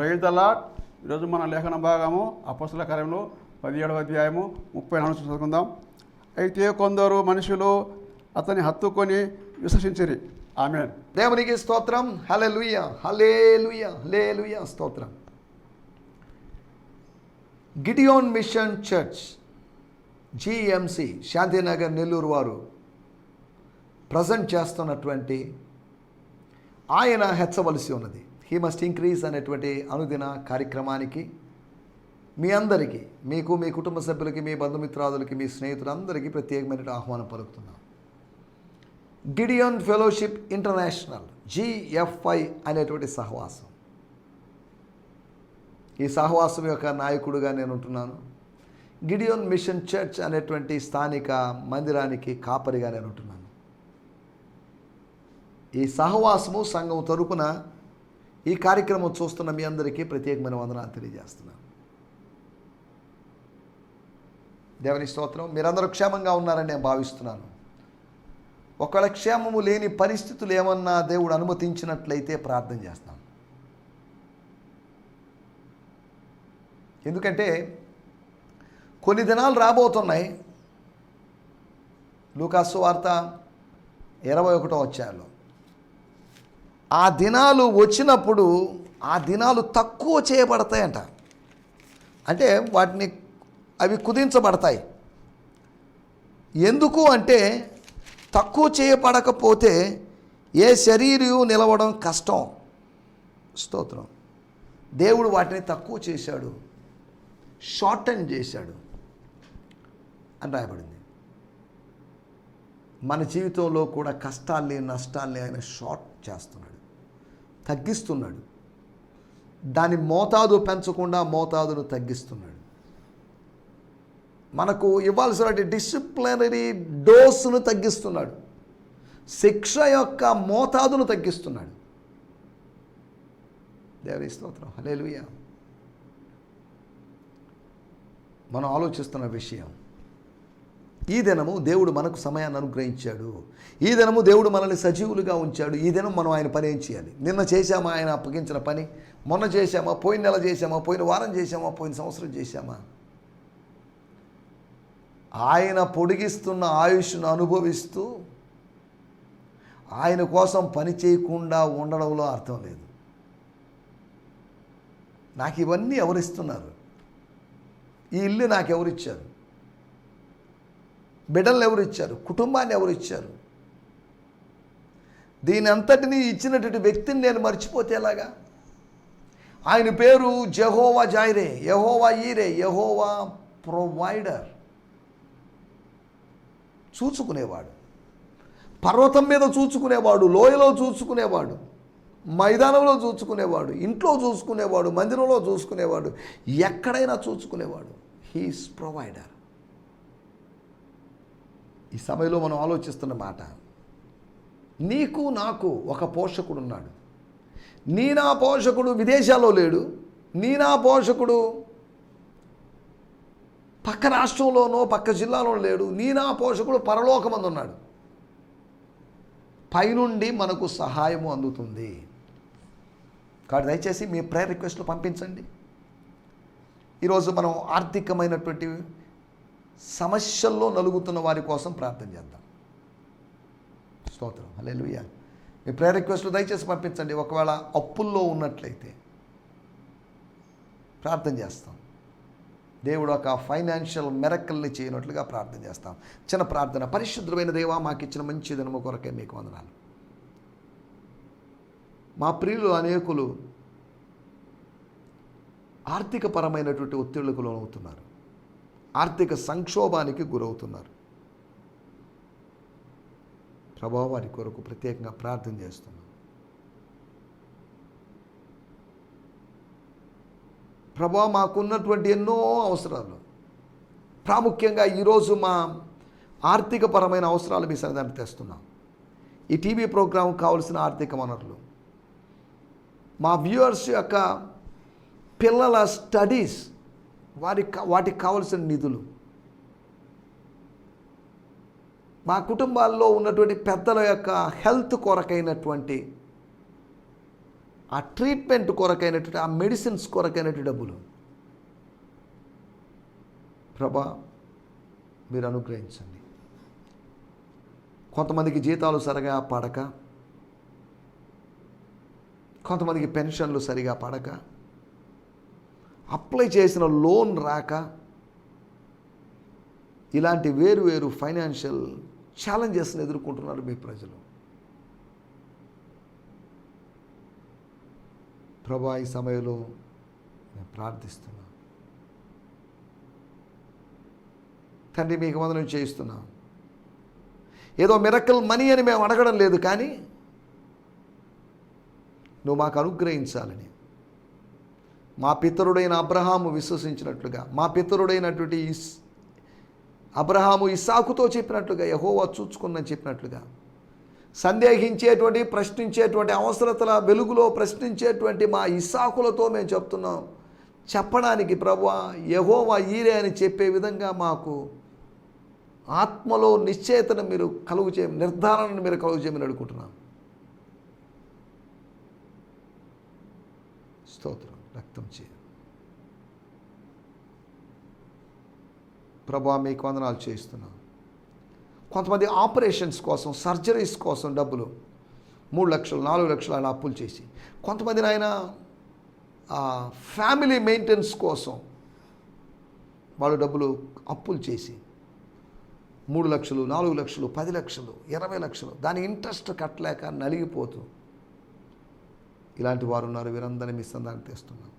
Praise the lord. ఈరోజు మన లేఖన భాగము అపొస్తలుల కార్యములు 17వ అధ్యాయము 34 చదువుకుందాం. అయితే కొందరు మనుషులు అతన్ని హత్తుకొని విశ్వసించిరి. ఆమేన్. దేవునికి స్తోత్రం. హల్లెలూయా, హల్లెలూయా, హల్లెలూయా, స్తోత్రం. Gideon machine church GMC Shantinagar Nellore వారు ప్రజెంట్ చేస్తున్నటువంటి ఆయన హెచ్చవలసి ఉన్నది, హీ మస్ట్ ఇంక్రీజ్ అనేటువంటి అనుదిన కార్యక్రమానికి మీ అందరికీ, మీకు, మీ కుటుంబ సభ్యులకి, మీ బంధుమిత్రాదులకి, మీ స్నేహితులందరికీ ప్రత్యేకమైన ఆహ్వానం పలుకుతున్నాం. గిడియోన్ ఫెలోషిప్ ఇంటర్నేషనల్ GFI అనేటువంటి సహవాసం, ఈ సహవాసం యొక్క నాయకుడిగా నేను ఉంటున్నాను. గిడియోన్ మిషన్ చర్చ్ అనేటువంటి స్థానిక మందిరానికి కాపరిగా నేను ఉంటున్నాను. ఈ సహవాసము సంఘం తరపున ఈ కార్యక్రమం చూస్తున్న మీ అందరికీ ప్రత్యేకమైన వందనాలు తెలియజేస్తున్నాను. దేవుని స్తోత్రం. మీరందరూ క్షేమంగా ఉన్నారని నేను భావిస్తున్నాను. ఒకవేళ క్షేమము లేని పరిస్థితులు ఏమన్నా దేవుడు అనుమతించినట్లయితే ప్రార్థన చేస్తాం. ఎందుకంటే కొన్ని దినాలు రాబోతున్నాయి. లూకాసు వార్త 21వ అధ్యాయంలో ఆ దినాలు వచ్చినప్పుడు ఆ దినాలు తక్కువ చేయబడతాయంట. అంటే అవి కుదించబడతాయి. ఎందుకు అంటే తక్కువ చేయబడకపోతే ఏ శరీరం నిలవడం కష్టం. స్తోత్రం. దేవుడు వాటిని తక్కువ చేశాడు, షార్టన్ చేశాడు అని రాయబడింది. మన జీవితంలో కూడా కష్టాల్ని, నష్టాల్ని ఆయన షార్ట్ చేస్తున్నాడు, తగ్గిస్తున్నాడు. దాని మోతాదు పెంచకుండా మోతాదును తగ్గిస్తున్నాడు. మనకు ఇవ్వాల్సిన డిసిప్లినరీ డోసును తగ్గిస్తున్నాడు, శిక్ష యొక్క మోతాదును తగ్గిస్తున్నాడు. దేవుని స్తోత్రం. హల్లెలూయా. మనం ఆలోచిస్తున్న విషయం, ఈ దినము దేవుడు మనకు సమయాన్ని అనుగ్రహించాడు. ఈ దినము దేవుడు మనల్ని సజీవులుగా ఉంచాడు. ఈ దినం మనం ఆయన పని ఏం చేయాలి? నిన్న చేశామా ఆయన అప్పగించిన పని? మొన్న చేశామా? పోయిన నెల చేశామా? పోయిన వారం చేశామా? పోయిన సంవత్సరం చేశామా? ఆయన పొడిగిస్తున్న ఆయుష్ను అనుభవిస్తూ ఆయన కోసం పని చేయకుండా ఉండడంలో అర్థం లేదు. నాకు ఇవన్నీ ఎవరిస్తున్నారు? ఈ ఇల్లు నాకు ఎవరిచ్చారు? బిడ్డలను ఎవరు ఇచ్చారు? కుటుంబాన్ని ఎవరు ఇచ్చారు? దీని అంతటినీ ఇచ్చినటువంటి వ్యక్తిని నేను మర్చిపోతే ఎలాగా? ఆయన పేరు జెహోవా జైరే, యెహోవా ఈరే, యెహోవా ప్రొవైడర్. చూచుకునేవాడు, పర్వతం మీద చూచుకునేవాడు, లోయలో చూసుకునేవాడు, మైదానంలో చూసుకునేవాడు, ఇంట్లో చూసుకునేవాడు, మందిరంలో చూసుకునేవాడు, ఎక్కడైనా చూసుకునేవాడు. He's provider. ఈ సమయంలో మనం ఆలోచిస్తున్న మాట, నీకు నాకు ఒక పోషకుడు ఉన్నాడు. నా పోషకుడు విదేశాల్లో లేడు, నా పోషకుడు పక్క రాష్ట్రంలోనో పక్క జిల్లాలో లేడు. నా పోషకుడు పరలోకమందు ఉన్నాడు. పైనుండి మనకు సహాయము అందుతుంది. కాబట్టి దయచేసి మీ ప్రేయర్ రిక్వెస్ట్లు పంపించండి. ఈరోజు మనం ఆర్థికమైనటువంటి సమస్యల్లో నలుగుతున్న వారి కోసం ప్రార్థన చేద్దాం. స్తోత్రం. హల్లెలూయా. మీ ప్రేయర్ రిక్వెస్ట్లు దయచేసి పంపించండి. ఒకవేళ అప్పుల్లో ఉన్నట్లయితే ప్రార్థన చేస్తాం. దేవుడు ఒక ఫైనాన్షియల్ మిరకల్ని చేయనట్లుగా ప్రార్థన చేస్తాం. చిన్న ప్రార్థన. పరిశుద్ధమైన దేవా, మాకు ఇచ్చిన మంచి దినము కొరకే మీకు వందనాలు. మా ప్రియులు అనేకులు ఆర్థికపరమైనటువంటి ఒత్తిళ్లకు లోనవుతున్నారు, ఆర్థిక సంక్షోభానికి గురవుతున్నారు. ప్రభువా, వారి కొరకు ప్రత్యేకంగా ప్రార్థన చేస్తున్నాం. ప్రభువా, మాకున్నటువంటి ఎన్నో అవసరాలు, ప్రాముఖ్యంగా ఈరోజు మా ఆర్థికపరమైన అవసరాలు మీ సన్నిధానికి తెస్తున్నాం. ఈ టీవీ ప్రోగ్రాం కావాల్సిన ఆర్థిక వనరులు, మా వ్యూవర్స్ యొక్క పిల్లల స్టడీస్, వాటికి కావలసిన నిధులు, మా కుటుంబాల్లో ఉన్నటువంటి పెద్దల యొక్క హెల్త్ కొరకైనటువంటి ఆ ట్రీట్మెంట్ కొరకైనటువంటి, ఆ మెడిసిన్స్ కొరకైనటువంటి డబ్బులు ప్రభా మీరు అనుగ్రహించండి. కొంతమందికి జీతాలు సరిగా పడక, కొంతమందికి పెన్షన్లు సరిగా పడక, అప్లై చేసిన లోన్ రాక, ఇలాంటి వేరు వేరు ఫైనాన్షియల్ ఛాలెంజెస్ని ఎదుర్కొంటున్నారు మీ ప్రజలు. ప్రభా ఈ సమయంలో నేను ప్రార్థిస్తున్నా తండ్రి, మీకు వందనం చేయిస్తున్నా. ఏదో మిరకల్ మనీ అని మేము అడగడం లేదు, కానీ నువ్వు మాకు అనుగ్రహించాలని, మా పితరుడైన అబ్రహాము విశ్వసించినట్లుగా, మా పితరుడైనటువంటి అబ్రహాము ఇస్సాకుతో చెప్పినట్లుగా, యెహోవా చూచుకున్నని చెప్పినట్లుగా, సందేహించేటువంటి, ప్రశ్నించేటువంటి, అవసరతల వెలుగులో ప్రశ్నించేటువంటి మా ఇస్సాకులతో మేము చెప్తున్నాం. చెప్పడానికి ప్రభువా యెహోవా ఈరే అని చెప్పే విధంగా మాకు ఆత్మలో నిశ్చయతను మీరు కలుగు చేయ, నిర్ధారణను మీరు కలుగు చేయమని అడుగుతున్నాం. స్తోత్రం. రక్తం చేయ ప్రభువా మీకు వందనాలు చేయిస్తున్నాం. కొంతమంది ఆపరేషన్స్ కోసం, సర్జరీస్ కోసం డబ్బులు 3 లక్షలు 4 లక్షలు అలా అప్పులు చేసి, కొంతమంది ఆయన ఫ్యామిలీ మెయింటెనెన్స్ కోసం వాళ్ళు డబ్బులు అప్పులు చేసి 3 లక్షలు 4 లక్షలు 10 లక్షలు 20 లక్షలు దాని ఇంట్రెస్ట్ కట్టలేక నలిగిపోతూ ఇలాంటి వారు ఉన్నారు. వీరందరినీ మీ సందానికి తెస్తున్నాం.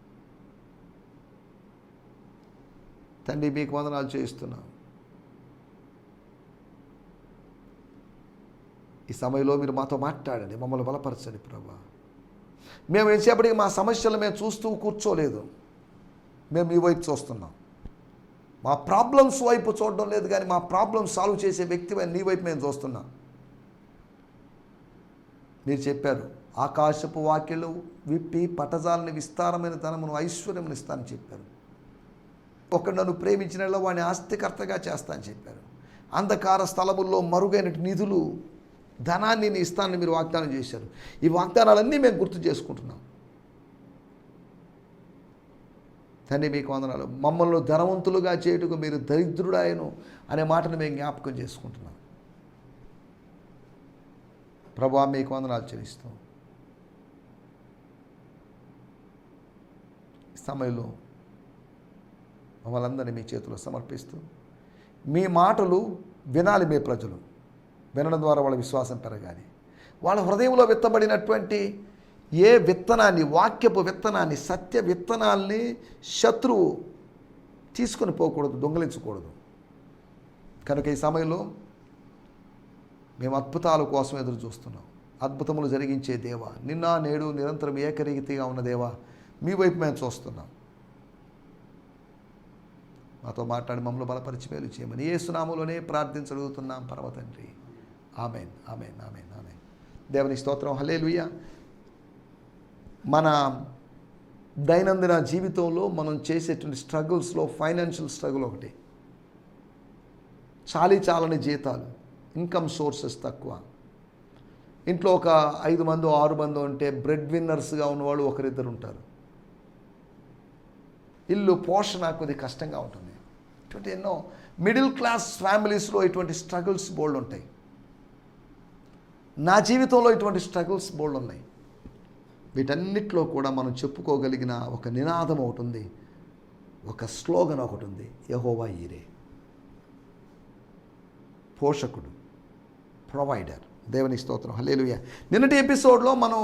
తండ్రి మీకు వందనాలు చేయిస్తున్నాం. ఈ సమయంలో మీరు మాతో మాట్లాడండి, మమ్మల్ని బలపరచండి ప్రభా. మేము ఎంతసేపటికి మా సమస్యలు మేము చూస్తూ కూర్చోలేదు, మేము మీ వైపు చూస్తున్నాం. మా ప్రాబ్లమ్స్ వైపు చూడడం లేదు, కానీ మా ప్రాబ్లమ్స్ సాల్వ్ చేసే వ్యక్తి నీ వైపు మేము చూస్తున్నాం. మీరు చెప్పారు, ఆకాశపు వాక్యలు విప్పి పటజాలని విస్తారమైన ధనమును ఐశ్వర్యమును ఇస్తానని చెప్పారు. ఒకడు నన్ను ప్రేమించిన వాడిని ఆస్తికర్తగా చేస్తా అని చెప్పారు. అంధకార స్థలముల్లో మరుగైన నిధులు, ధనాన్ని నీ ఇస్తానని మీరు వాగ్దానం చేశారు. ఈ వాగ్దానాలన్నీ మేము గుర్తు చేసుకుంటున్నాం. తండ్రి మీకు వందనాలు. మమ్మల్ని ధనవంతులుగా చేయుటకు మీరు దరిద్రుడాయను అనే మాటను మేము జ్ఞాపకం చేసుకుంటున్నాం. ప్రభువా మీకు వందనాలు చెల్లిస్తాం. ఈ సమయంలో మమ్మల్ని అందరినీ మీ చేతిలో సమర్పిస్తూ, మీ మాటలు వినాలి మీ ప్రజలు. వినడం ద్వారా వాళ్ళ విశ్వాసం పెరగాలి. వాళ్ళ హృదయంలో విత్తబడినటువంటి ఏ విత్తనాన్ని, వాక్యపు విత్తనాన్ని, సత్య విత్తనాల్ని శత్రువు తీసుకొని పోకూడదు, దొంగలించకూడదు. కనుక ఈ సమయంలో మేము అద్భుతాల కోసం ఎదురు చూస్తున్నాం. అద్భుతములు జరిగించే దేవా, నిన్న నేడు నిరంతరం ఏకరీతిగా ఉన్న దేవా, మీ వైపు మేము చూస్తున్నాం. మాతో మాట్లాడి మమ్మల్ని బలపరిచి మేలు చేయమని యేసు నామములోనే ప్రార్థించగలుగుతున్నాం పరమ తండ్రి. Amen, amen, amen, amen. దేవుని స్తోత్రం. హల్లెలూయా. మన దైనందిన జీవితంలో మనం చేసేటువంటి స్ట్రగుల్స్లో ఫైనాన్షియల్ స్ట్రగుల్ ఒకటి. చాలని జీతాలు, ఇన్కమ్ సోర్సెస్ తక్కువ. ఇంట్లో ఒక 5 మందో 6 మందో ఉంటే బ్రెడ్ విన్నర్స్గా ఉన్నవాళ్ళు 1-2 ఉంటారు. ఇల్లు పోషణ కొద్ది కష్టంగా ఉంటుంది. ఇటువంటి ఎన్నో మిడిల్ క్లాస్ ఫ్యామిలీస్లో ఇటువంటి స్ట్రగుల్స్ బోల్డ్ ఉంటాయి. నా జీవితంలో ఇటువంటి స్ట్రగుల్స్ బోల్డ్ ఉన్నాయి. వీటన్నిటిలో కూడా మనం చెప్పుకోగలిగిన ఒక నినాదం ఒకటి ఉంది, ఒక స్లోగన్ ఒకటి ఉంది, యెహోవా ఈరే. పోషకుడు, ప్రొవైడర్. దేవుని స్తోత్రం. హల్లెలూయా. నిన్నటి ఎపిసోడ్లో మనం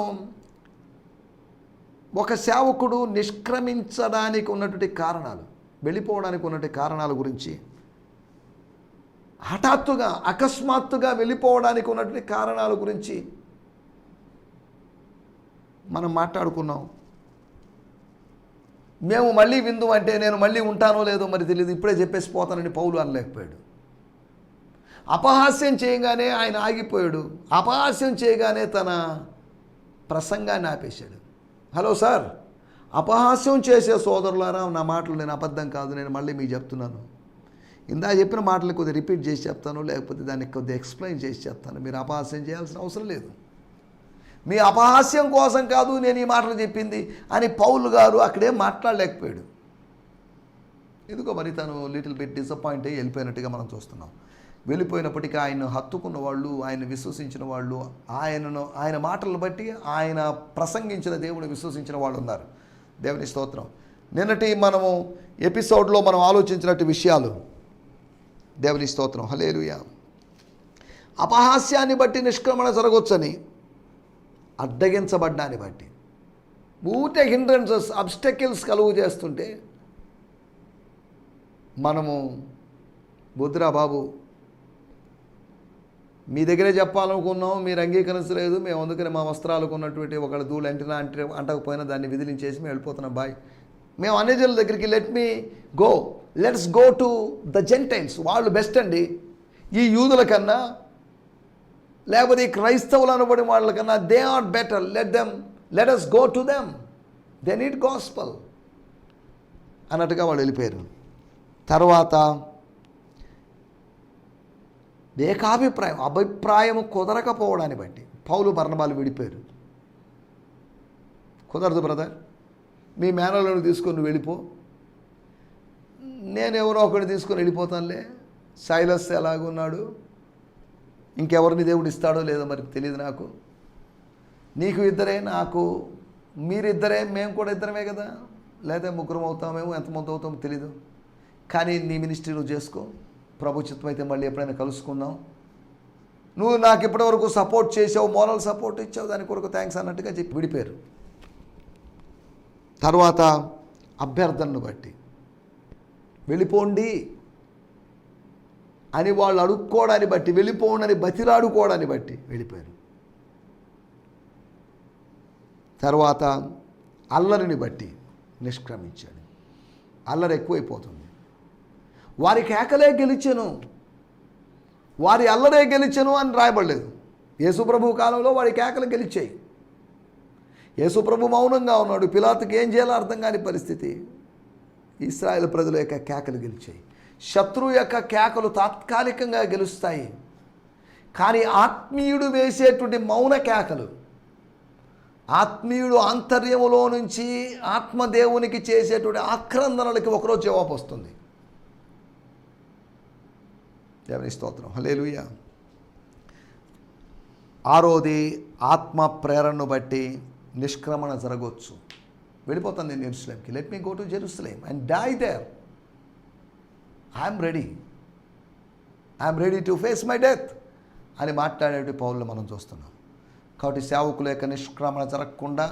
ఒక సేవకుడు నిష్క్రమించడానికి ఉన్నటువంటి కారణాలు, వెళ్ళిపోవడానికి ఉన్నటువంటి కారణాల గురించి, హఠాత్తుగా అకస్మాత్తుగా వెళ్ళిపోవడానికి ఉన్నటువంటి కారణాల గురించి మనం మాట్లాడుకున్నాం. మేము మళ్ళీ విందు అంటే నేను మళ్ళీ ఉంటానో లేదో మరి తెలియదు, ఇప్పుడే చెప్పేసి పోతానని పౌలు అనలేకపోయాడు. అపహాస్యం చేయగానే ఆయన ఆగిపోయాడు. అపహాస్యం చేయగానే తన ప్రసంగాన్ని ఆపేశాడు. హలో సార్, అపహాస్యం చేసే సోదరులారా, నా మాటలు నేను అబద్ధం కాదు, నేను మళ్ళీ మీకు చెప్తున్నాను. ఇందా చెప్పిన మాటలు కొద్దిగా రిపీట్ చేసి చెప్తాను, లేకపోతే దాన్ని కొద్దిగా ఎక్స్ప్లెయిన్ చేసి చెప్తాను. మీరు అపహాస్యం చేయాల్సిన అవసరం లేదు. మీ అపహాస్యం కోసం కాదు నేను ఈ మాటలు చెప్పింది అని పౌలు గారు అక్కడేం మాట్లాడలేకపోయాడు. ఎందుకో మరి తను లిటిల్ బిట్ డిసప్పాయింట్ అయ్యి వెళ్ళిపోయినట్టుగా మనం చూస్తున్నాం. వెళ్ళిపోయినప్పటికీ ఆయన హత్తుకున్న వాళ్ళు, ఆయన విశ్వసించిన వాళ్ళు, ఆయన మాటలను బట్టి ఆయన ప్రసంగించిన దేవుని విశ్వసించిన వాళ్ళు ఉన్నారు. దేవుని స్తోత్రం. నిన్నటి మనము ఎపిసోడ్లో మనం ఆలోచించినట్టు విషయాలు, దేవుని స్తోత్రం, హల్లెలూయా. అపహాస్యాన్ని బట్టి నిష్క్రమణ జరగవచ్చని, అడ్డగించబడ్డాన్ని బట్టి ఊటే హిండ్రన్సెస్, అబ్స్టకిల్స్ కలుగు చేస్తుంటే మనము బుద్ధిరా బాబు, మీ దగ్గరే చెప్పాలనుకున్నాం, మీరు అంగీకరించలేదు, మేము అందుకని మా వస్త్రాలకు ఉన్నటువంటి ఒకళ్ళ ధూళి అంటకపోయినా దాన్ని విదిలించేసి మేము వెళ్ళిపోతున్నాం బాయ్. మేము అన్యజనుల దగ్గరికి let's go to the gentiles. వాళ్ళు బెస్ట్ అండి, ఈ యూదుల కన్నా లేకపోతే ఈ క్రైస్తవులు అనబడి వాళ్ళకన్నా they are better. Let us go to them, they need gospel అన్నట్టుగా వాళ్ళు వెళ్ళిపోయారు. తర్వాత అభిప్రాయం కుదరకపోవడాన్ని బట్టి పౌలు బర్నబాలు విడిపోయారు. కుదరదు బ్రదర్, మీ మేనలను తీసుకొని వెళ్ళిపో, నేను ఎవరో ఒకటి తీసుకొని వెళ్ళిపోతానులే. సైలస్ ఎలాగున్నాడు, ఇంకెవరిని దేవుడు ఇస్తాడో లేదో మరి తెలియదు నాకు. నీకు ఇద్దరే, నాకు మీరిద్దరే, మేము కూడా ఇద్దరమే కదా, లేదా ముగ్గురం అవుతామేమో, ఎంతమంది అవుతామో తెలీదు. కానీ నీ మినిస్ట్రీ నువ్వు చేసుకో, ప్రభు చిత్తం అయితే మళ్ళీ ఎప్పుడైనా కలుసుకుందాం. నువ్వు నాకు ఇప్పటివరకు సపోర్ట్ చేసావు, మోరల్ సపోర్ట్ ఇచ్చావు, దాని కొరకు థ్యాంక్స్ అన్నట్టుగా చెప్పి విడిపోయారు. తర్వాత అభ్యర్థనను బట్టి వెళ్ళిపోండి అని వాళ్ళు అడుక్కోవడాన్ని బట్టి, వెళ్ళిపోండి బతిలాడుకోవడాన్ని బట్టి వెళ్ళిపోయారు. తర్వాత అల్లరిని బట్టి నిష్క్రమించాడు. అల్లరి ఎక్కువైపోతుంది. వారి కేకలే గెలిచెను, వారి అల్లరే గెలిచెను అని రాయబడలేదు. యేసుప్రభు కాలంలో వారి కేకలు గెలిచాయి. యేసుప్రభు మౌనంగా ఉన్నాడు. పిలాతుకి ఏం చేయాలో అర్థం కాని పరిస్థితి. ఇశ్రాయేలు ప్రజల యొక్క కేకలు గెలిచాయి. శత్రువు యొక్క కేకలు తాత్కాలికంగా గెలుస్తాయి, కానీ ఆత్మీయుడు వేసేటువంటి మౌన కేకలు, ఆత్మీయుడు ఆంతర్యములో నుంచి ఆత్మదేవునికి చేసేటువంటి ఆక్రందనలకి ఒకరోజు జవాబు వస్తుంది. దేవుని స్తోత్రం, హల్లెలూయా. ఆరోది ఆత్మ ప్రేరణను బట్టి నిష్క్రమణ జరగవచ్చు. వెళ్ళిపోతాను నేను యెరూషలేంకి, let me go to Jerusalem and die there. I'm ready to face my death అని మాట్లాడేటి పౌలు మనం చూస్తున్నాం. కాబట్టి సేవకుల యొక్క నిష్క్రమణ జరగకుండా,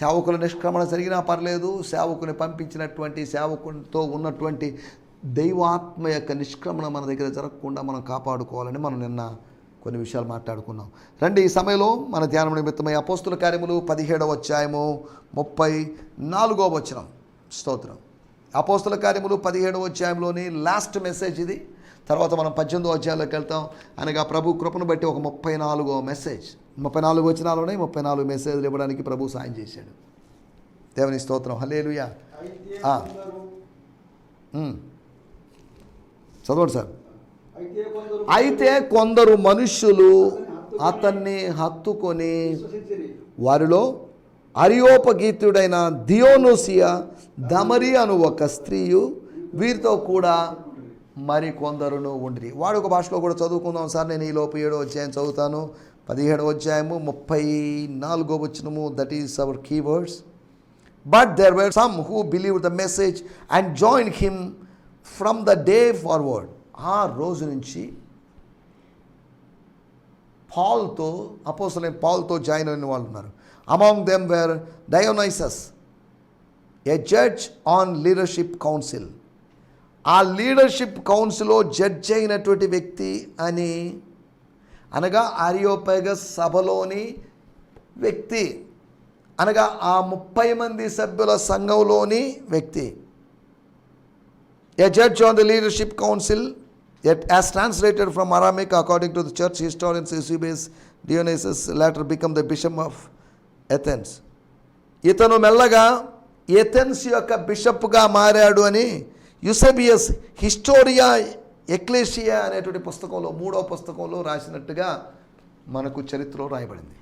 సేవకుల నిష్క్రమణ జరిగినా పర్లేదు, సేవకుని పంపించినటువంటి సేవకునితో ఉన్నటువంటి దైవాత్మ యొక్క నిష్క్రమణ మన దగ్గర జరగకుండా మనం కాపాడుకోవాలని మనం నిన్న కొన్ని విషయాలు మాట్లాడుకున్నాం. రండి, ఈ సమయంలో మన ధ్యానం నిమిత్తమై అపోస్తుల కార్యములు 17వ అధ్యాయము 34వ వచనం. స్తోత్రం. అపోస్తుల కార్యములు 17వ అధ్యాయంలోని లాస్ట్ మెసేజ్ ఇది. తర్వాత మనం 18వ అధ్యాయంలోకి వెళ్తాం. అనగా ప్రభు కృపను బట్టి ఒక 34వ మెసేజ్, 34 వచనాలునే 34 మెసేజ్లు ఇవ్వడానికి ప్రభు సాయం చేశాడు. దేవుని స్తోత్రం, హల్లెలూయా. చదవండి సార్. అయితే కొందరు మనుష్యులు అతన్ని హత్తుకొని, వారిలో అరియోపగీతుడైన దియోనూసియా దమరి అను ఒక స్త్రీయు వీరితో కూడా మరి కొందరును ఉండిరి. వాడొక భాషలో కూడా చదువుకుందాం సార్. నేను ఈలోపు 7వ అధ్యాయం చదువుతాను. 17వ అధ్యాయము 34వ వచనము. That is our keywords. But there were some who believed the message and join him from the day forward. ఆ రోజు నుంచి అపోస్తలుడైన పాల్తో జాయిన్ అయిన వాళ్ళు ఉన్నారు. Among them were Dionysius, a judge on leadership council. ఆ లీడర్షిప్ కౌన్సిల్లో జడ్జ్ అయినటువంటి వ్యక్తి అని, అనగా ఆరియోపేగస్ సభలోని వ్యక్తి, అనగా ఆ 30 మంది సభ్యుల సంఘంలోని వ్యక్తి. A judge on the leadership council, yet as translated from Aramaic according to the church historians, Eusebius Dionysius later became the bishop of Athens. ఇతను మెల్లగా ఎథెన్స్ యొక్క బిషప్గా మారాడు అని యూసేబియస్ హిస్టోరియా ఎక్లేషియా అనేటువంటి పుస్తకంలో, 3వ పుస్తకంలో రాసినట్టుగా మనకు చరిత్రలో రాయబడింది.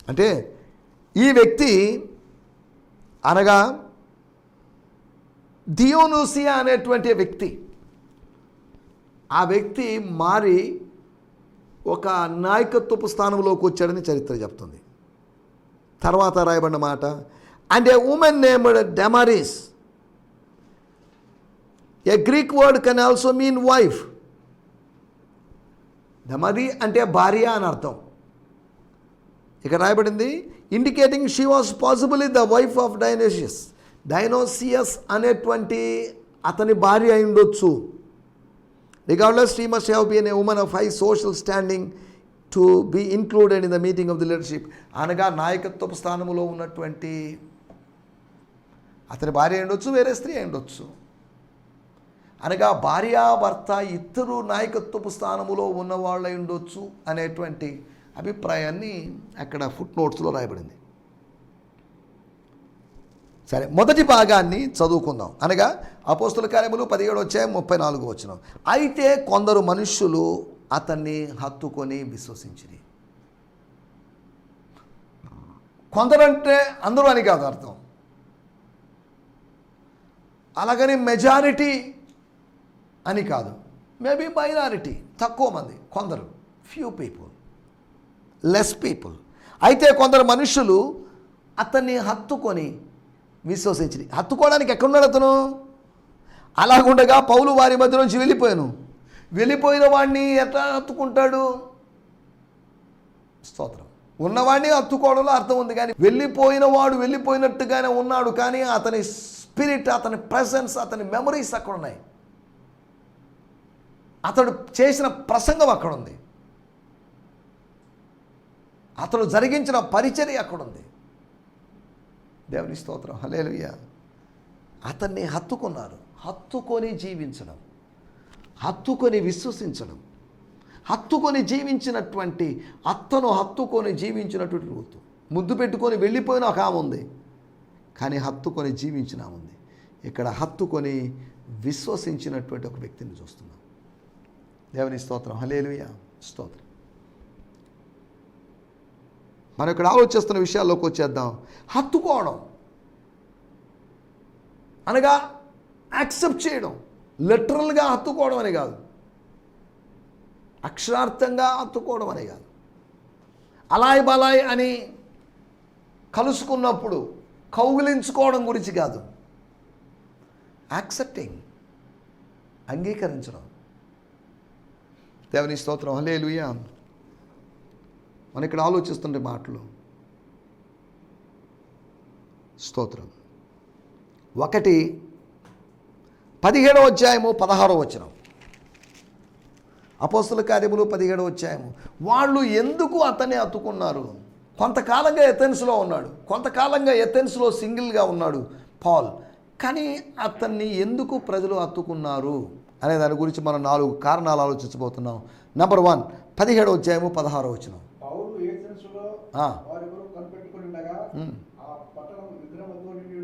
అంటే ఈ వ్యక్తి అనగా దియోనూసియా అనేటువంటి వ్యక్తి, ఆ వ్యక్తి మారి ఒక నాయకత్వపు స్థానంలోకి వచ్చాడని చరిత్ర చెప్తుంది. తర్వాత రాయబడిన మాట, and a woman named Damaris, a Greek word can also mean wife. డెమరీ అంటే భార్య అని అర్థం. ఇక్కడ రాయబడింది indicating she was possibly the wife of Dionysius అనేటువంటి అతని భార్య అయి ఉండొచ్చు. Regardless she must have been a woman of high social standing to be included in the meeting of the leadership. అనగా నాయకత్వపు స్థానంలో ఉన్నటువంటి అతని భార్య అయి ఉండొచ్చు, వేరే స్త్రీ అయి ఉండొచ్చు. అనగా భార్యాభర్త ఇద్దరు నాయకత్వపు స్థానములో ఉన్నవాళ్ళు అయి ఉండొచ్చు అనేటువంటి అభిప్రాయాన్ని అక్కడ ఫుట్ నోట్స్లో రాయబడింది. సరే, మొదటి భాగాన్ని చదువుకుందాం. అనగా అపోస్తుల కార్యములు 17:34. అయితే కొందరు మనుష్యులు అతన్ని హత్తుకొని విశ్వసించిరి. కొందరంటే అందరూ అని కాదు అర్థం. అలాగని మెజారిటీ అని కాదు, మేబీ మైనారిటీ, తక్కువ మంది, కొందరు, ఫ్యూ పీపుల్, లెస్ పీపుల్. అయితే కొందరు మనుషులు అతన్ని హత్తుకొని విశ్వసించి. హత్తుకోవడానికి ఎక్కడున్నాడు అతను? అలాగుండగా పౌలు వారి మధ్య నుంచి వెళ్ళిపోయిన వాడిని ఎట్లా హత్తుకుంటాడు? స్తోత్రం. ఉన్నవాడిని హత్తుకోవడంలో అర్థం ఉంది, కానీ వెళ్ళిపోయిన వాడు వెళ్ళిపోయినట్టుగానే ఉన్నాడు, కానీ అతని స్పిరిట్, అతని ప్రెసెన్స్, అతని మెమరీస్ అక్కడ ఉన్నాయి. అతడు చేసిన ప్రసంగం అక్కడ ఉంది, అతడు జరిగించిన పరిచర్య అక్కడుంది. దేవుని స్తోత్రం, హల్లెలూయా. అతన్ని హత్తుకున్నారు. హత్తుకొని జీవించడం, హత్తుకొని విశ్వసించడం, హత్తుకొని జీవించినటువంటి హత్తుకొని జీవించినటువంటి రూతు. ముద్దు పెట్టుకొని వెళ్ళిపోయిన ఒక ఆమె ఉంది, కానీ హత్తుకొని జీవించిన ఆమె ఉంది. ఇక్కడ హత్తుకొని విశ్వసించినటువంటి ఒక వ్యక్తిని చూస్తున్నాం. దేవుని స్తోత్రం, హల్లెలూయా, స్తోత్రం. మనం ఇక్కడ ఆలోచిస్తున్న విషయాల్లోకి వచ్చేద్దాం. హత్తుకోవడం అనగా యాక్సెప్ట్ చేయడం, లిటరల్గా హత్తుకోవడం అని కాదు, అక్షరార్థంగా హత్తుకోవడం అని కాదు, అలాయ్ బలాయ్ అని కలుసుకున్నప్పుడు కౌగిలించుకోవడం గురించి కాదు, యాక్సెప్టింగ్, అంగీకరించడం. దేవుని స్తోత్రం, హల్లెలూయా. మనం ఇక్కడ ఆలోచిస్తుండే మాటలు, స్తోత్రం. 17:16. అపోస్తుల కార్యములు 17. వాళ్ళు ఎందుకు అతన్ని హత్తుకున్నారు? కొంతకాలంగా ఎథెన్స్లో ఉన్నాడు, కొంతకాలంగా ఎథెన్స్లో సింగిల్గా ఉన్నాడు పాల్, కానీ అతన్ని ఎందుకు ప్రజలు హత్తుకున్నారు అనే దాని గురించి మనం 4 కారణాలు ఆలోచించబోతున్నాం. నంబర్ 1, 17:16. పౌలు ఏథెన్సులో వారెవరూ కనిపెట్టుకుని ఉండగా ఆ పట్టణం విగ్రహంతో నిండి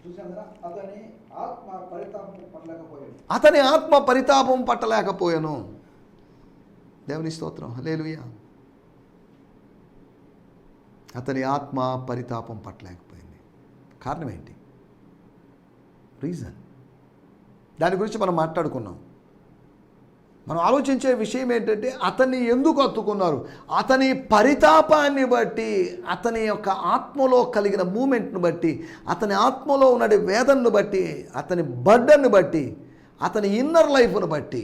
చూసినందున అతని ఆత్మ పరితాపం పట్టలేకపోయాను. దేవుని స్తోత్రం, హల్లెలూయా. అతని ఆత్మ పరితాపం పట్టలేకపోయింది. కారణం ఏంటి? రీజన్. దాని గురించి మనం మాట్లాడుకున్నాం. మనం ఆలోచించే విషయం ఏంటంటే అతన్ని ఎందుకు హత్తుకున్నారు? అతని పరితాపాన్ని బట్టి, అతని యొక్క ఆత్మలో కలిగిన మూమెంట్ను బట్టి, అతని ఆత్మలో ఉన్న వేదనను బట్టి, అతని బర్డన్ను బట్టి, అతని ఇన్నర్ లైఫ్ను బట్టి,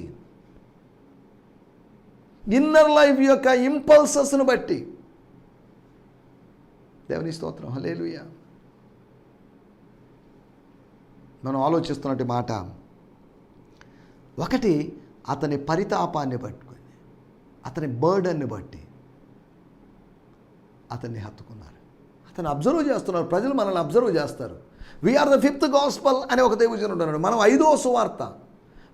ఇన్నర్ లైఫ్ యొక్క ఇంపల్సెస్ను బట్టి. దేవుని స్తోత్రం, హల్లెలూయా. మనం ఆలోచిస్తున్నట్టు మాట, ఒకటి అతని పరితాపాన్ని పట్టుకొని, అతని బర్డన్ని బట్టి అతన్ని హత్తుకున్నారు. అతన్ని అబ్జర్వ్ చేస్తున్నారు. ప్రజలు మనల్ని అబ్జర్వ్ చేస్తారు. వీఆర్ ద 5th గాస్పల్ అనే ఒక దైవజనుడు ఉన్నాడు. మనం 5వ సువార్త.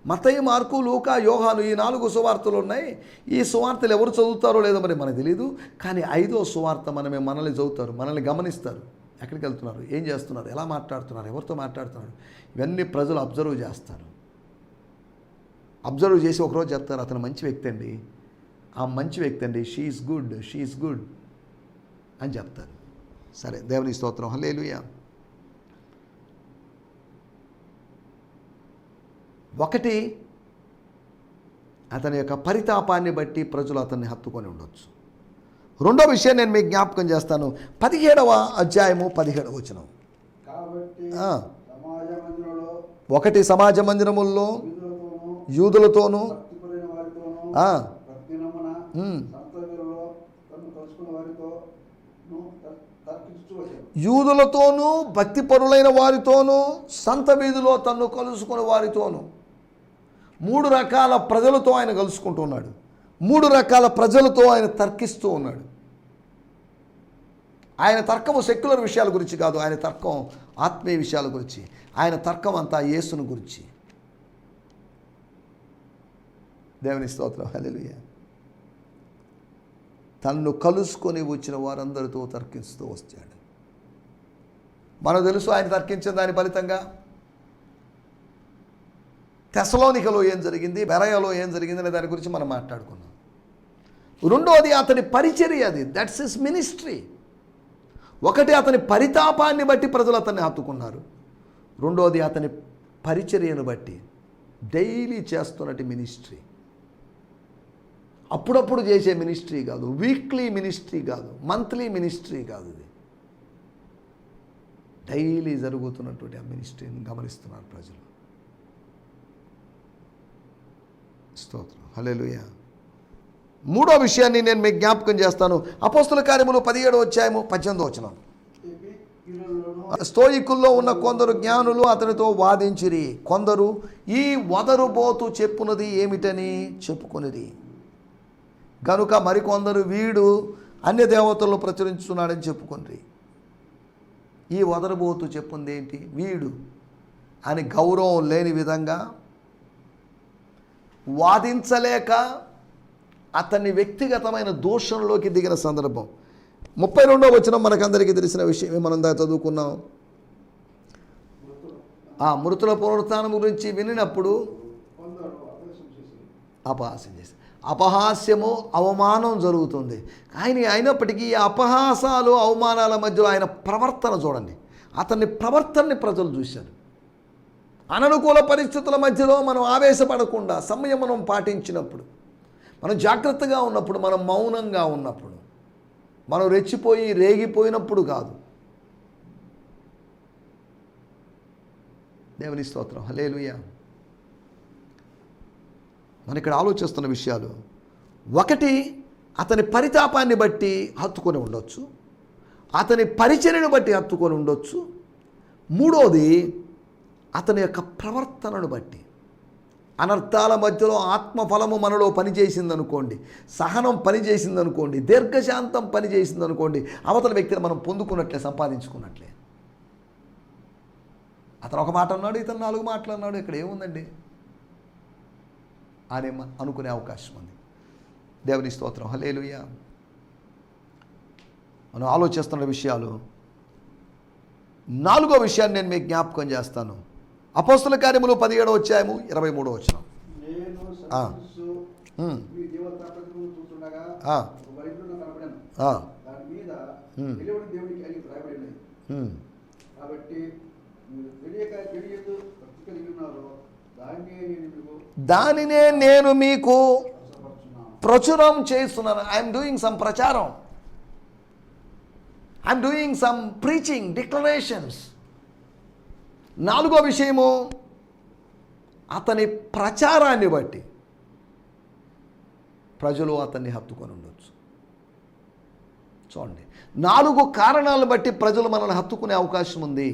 మత్తయి, మార్కు, లూకా, యోహాను, ఈ 4 సువార్తలు ఉన్నాయి. ఈ సువార్తలు ఎవరు చదువుతారో లేదో మరి మనకు తెలియదు, కానీ 5వ సువార్త మనల్ని చదువుతారు, మనల్ని గమనిస్తారు. ఎక్కడికి వెళ్తున్నారు, ఏం చేస్తున్నారు, ఎలా మాట్లాడుతున్నారు, ఎవరితో మాట్లాడుతున్నారు, ఇవన్నీ ప్రజలు అబ్జర్వ్ చేస్తారు. అబ్జర్వ్ చేసి ఒకరోజు చెప్తారు, అతను మంచి వ్యక్తి అండి, ఆ మంచి వ్యక్తి అండి, షీఈస్ గుడ్, అని చెప్తారు. సరే, దేవుని స్తోత్రం, హల్లెలూయా. ఒకటి, అతని యొక్క పరితాపాన్ని బట్టి ప్రజలు అతన్ని హత్తుకొని ఉండొచ్చు. రెండో విషయం నేను మీకు జ్ఞాపకం చేస్తాను. 17వ అధ్యాయము 17వ వచనం. ఒకటి, సమాజ మందిరముల్లో యూదులతోనూ యూదులతోనూ భక్తిపరులైన వారితోనూ సంత వీధిలో తన్ను కలుసుకునే వారితోనూ 3 రకాల ప్రజలతో ఆయన కలుసుకుంటూ ఉన్నాడు. 3 రకాల ప్రజలతో ఆయన తర్కిస్తూ ఉన్నాడు. ఆయన తర్కము సెక్యులర్ విషయాల గురించి కాదు, ఆయన తర్కం ఆత్మీయ విషయాల గురించి. ఆయన తర్కం అంతా యేసును గురించి. దేవుని స్తోత్రం, హల్లెలూయా. తన్ను కలుసుకొని వచ్చిన వారందరితో తర్కిస్తూ వచ్చాడు. మనకు తెలుసు ఆయన తర్కించిన దాని ఫలితంగా తెసలోనికలో ఏం జరిగింది, బెరయలో ఏం జరిగింది అనే దాని గురించి మనం మాట్లాడుకున్నాం. రెండోది అతని పరిచర్య, అది దట్స్ హిస్ మినిస్ట్రీ. ఒకటి, అతని పరితాపాన్ని బట్టి ప్రజలు అతన్ని హత్తుకున్నారు. రెండోది, అతని పరిచర్యను బట్టి డైలీ చేస్తున్నట్టు మినిస్ట్రీ. అప్పుడప్పుడు చేసే మినిస్ట్రీ కాదు, వీక్లీ మినిస్ట్రీ కాదు, మంత్లీ మినిస్ట్రీ కాదు, ఇది డైలీ జరుగుతున్నటువంటి ఆ మినిస్ట్రీని గమనిస్తున్నారు ప్రజలు. స్తోత్రం, హల్లెలూయా. మూడో విషయాన్ని నేను మీకు జ్ఞాపకం చేస్తాను. అపోస్తుల కార్యములు 17వ అధ్యాయము 18వ వచనం. స్తోయికుల్లో ఉన్న కొందరు జ్ఞానులు అతనితో వాదించిరి. కొందరు ఈ వదరుబోతు చెప్పునది ఏమిటని చెప్పుకొనిరి. గనుక మరికొందరు వీడు అన్య దేవతలను ప్రచురించున్నాడని చెప్పుకొనిరి. ఈ వదరుబోతు చెప్పుంది ఏంటి? వీడు అని గౌరవం లేని విధంగా వాదించలేక అతన్ని వ్యక్తిగతమైన దోషంలోకి దిగిన సందర్భం. 32వ వచనం మనకందరికీ తెలిసిన విషయమే, మనం దా చదువుకున్నాం. ఆ మృతుల పునరుత్థానం గురించి వినినప్పుడు అపహాస్యం చేసి, అపహాస్యము అవమానం జరుగుతుంది. అయినప్పటికీ ఈ అపహాసాలు అవమానాల మధ్యలో ఆయన ప్రవర్తన చూడండి. అతని ప్రవర్తనని ప్రజలు చూశారు. అననుకూల పరిస్థితుల మధ్యలో మనం ఆవేశపడకుండా సంయమనం పాటించినప్పుడు, మనం జాగ్రత్తగా ఉన్నప్పుడు, మనం మౌనంగా ఉన్నప్పుడు, మనం రెచ్చిపోయి రేగిపోయినప్పుడు కాదు. దేవుని స్తోత్రం, హల్లెలూయా. మనం ఇక్కడ ఆలోచిస్తున్న విషయాలు, ఒకటి, అతని పరితాపాన్ని బట్టి హత్తుకొని ఉండొచ్చు, అతని పరిచర్యను బట్టి హత్తుకొని ఉండొచ్చు. మూడోది, అతని యొక్క ప్రవర్తనను బట్టి. అనర్థాల మధ్యలో ఆత్మఫలము మనలో పనిచేసిందనుకోండి, సహనం పనిచేసిందనుకోండి, దీర్ఘశాంతం పనిచేసిందనుకోండి, అవతల వ్యక్తిని మనం పొందుకున్నట్లే, సంపాదించుకున్నట్లే. అతను ఒక మాట అన్నాడు, ఇతను 4 మాటలు అన్నాడు, ఇక్కడ ఏముందండి అని అనుకునే అవకాశం ఉంది. దేవుని స్తోత్రం, హల్లెలూయా. మనం ఆలోచిస్తున్న విషయాలు. 4వ విషయాన్ని నేను మీకు జ్ఞాపకం చేస్తాను. అపోస్తుల కార్యములు 17వ అధ్యాయము 23వ వచనం. దానినే నేను మీకు ప్రచురం చేస్తున్నాను. ఐఎమ్ డూయింగ్ సమ్ ప్రచారం, I'm doing some preaching declarations. 4వ విషయము, అతని ప్రచారాన్ని బట్టి ప్రజలు అతన్ని హత్తుకొని ఉండొచ్చు. చూడండి, 4 కారణాలను బట్టి ప్రజలు మనల్ని హత్తుకునే అవకాశం ఉంది.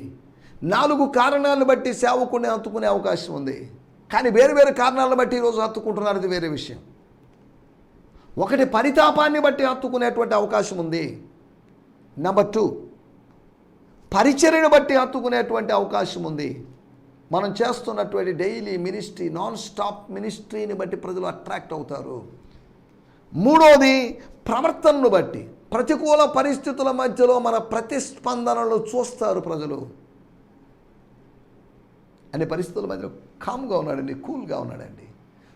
4 కారణాలను బట్టి సేవకుని హత్తుకునే అవకాశం ఉంది. కానీ వేరు వేరు కారణాలను బట్టి ఈరోజు హత్తుకుంటున్నారు, అది వేరే విషయం. ఒకటి, పరితాపాన్ని బట్టి హత్తుకునేటువంటి అవకాశం ఉంది. నెంబర్ 2, పరిచర్యను బట్టి హత్తుకునేటువంటి అవకాశం ఉంది. మనం చేస్తున్నటువంటి డైలీ మినిస్ట్రీ, నాన్ స్టాప్ మినిస్ట్రీని బట్టి ప్రజలు అట్రాక్ట్ అవుతారు. మూడోది, ప్రవర్తనను బట్టి, ప్రతికూల పరిస్థితుల మధ్యలో మన ప్రతిస్పందనలు చూస్తారు ప్రజలు. అనే పరిస్థితుల మధ్యలో కామ్గా ఉన్నాడండి, కూల్గా ఉన్నాడండి.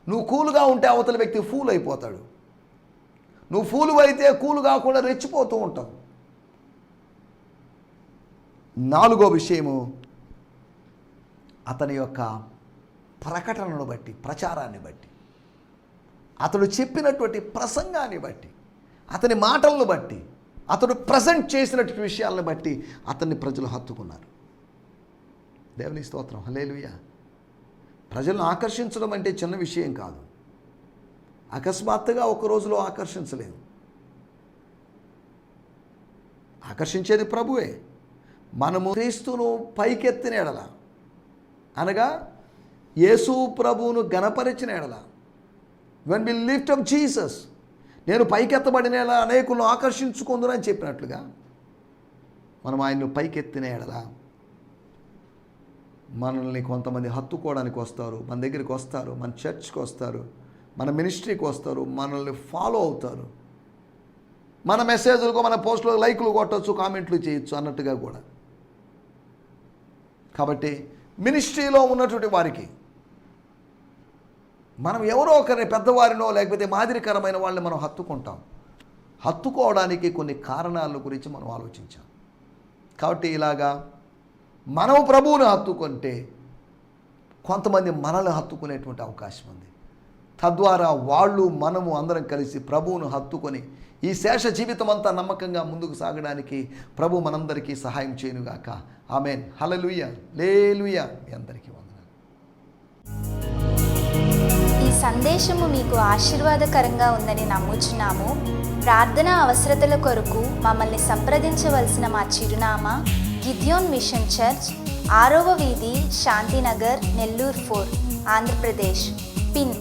నువ్వు కూల్గా ఉంటే అవతల వ్యక్తి ఫూల్ అయిపోతాడు. నువ్వు ఫూల్ అయితే కూల్ కాకుండా రెచ్చిపోతూ ఉంటావు. నాలుగో విషయము అతని యొక్క ప్రకటనను బట్టి, ప్రచారాన్ని బట్టి, అతడు చెప్పినటువంటి ప్రసంగాన్ని బట్టి, అతని మాటలను బట్టి, అతడు ప్రజెంట్ చేసినటువంటి విషయాలను బట్టి అతన్ని ప్రజలు హత్తుకున్నారు. దేవుని స్తోత్రం, హల్లెలూయా. ప్రజలను ఆకర్షించడం అంటే చిన్న విషయం కాదు. అకస్మాత్తుగా ఒక రోజులో ఆకర్షించలేదు. ఆకర్షించేది ప్రభువే. మనము క్రీస్తును పైకెత్తిన ఎడల, అనగా యేసు ప్రభువును గణపరిచిన ఎడల, when we lift up Jesus, నేను పైకెత్తబడిన ఎడల అనేకులను ఆకర్షించుకుందునని చెప్పినట్లుగా మనం ఆయన్ను పైకెత్తిన ఎడల మనల్ని కొంతమంది హత్తుకోవడానికి వస్తారు, మన దగ్గరికి వస్తారు, మన చర్చ్కి వస్తారు, మన మినిస్ట్రీకి వస్తారు, మనల్ని ఫాలో అవుతారు. మన మెసేజ్లకు, మన పోస్టులకు లైకులు కొట్టవచ్చు, కామెంట్లు చేయొచ్చు అన్నట్టుగా కూడా. కాబట్టి మినిస్ట్రీలో ఉన్నటువంటి వారికి మనం ఎవరో ఒకరిని, పెద్దవారినో లేకపోతే మాదిరికరమైన వాళ్ళని మనం హత్తుకుంటాం. హత్తుకోవడానికి కొన్ని కారణాల గురించి మనం ఆలోచించాం. కాబట్టి ఇలాగా మనం ప్రభువుని హత్తుకుంటే కొంతమంది మనల్ని హత్తుకునేటువంటి అవకాశం ఉంది. తద్వారా వాళ్ళు, మనము అందరం కలిసి ప్రభువును హత్తుకొని ఈ శేష జీవితం అంతా నమ్మకంగా ముందుకు సాగడానికి ప్రభు మనందరికీ సహాయం చేయనుగాక. ఆమేన్, హల్లెలూయా, హల్లెలూయా. మీ అందరికీ వందనాలు. ఈ సందేశము మీకు ఆశీర్వాదకరంగా ఉందని నమ్ముచున్నాము. ప్రార్థనా అవసరతల కొరకు మమ్మల్ని సంప్రదించవలసిన మా చిరునామా గిద్యోన్ మిషన్ చర్చ్, 6వ వీధి, శాంతినగర్, నెల్లూరు 4, ఆంధ్రప్రదేశ్. పిన్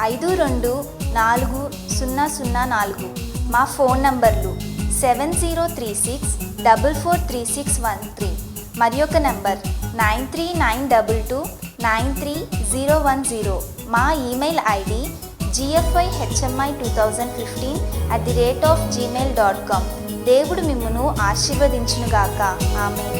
524004. మా ఫోన్ నంబర్లు 7036443613 మరి ఒక నంబర్ 9392293010. మా ఈమెయిల్ ఐడి gfihmi2015@gmail.com. దేవుడు మిమ్మును ఆశీర్వదించునుగాక. ఆమేన్.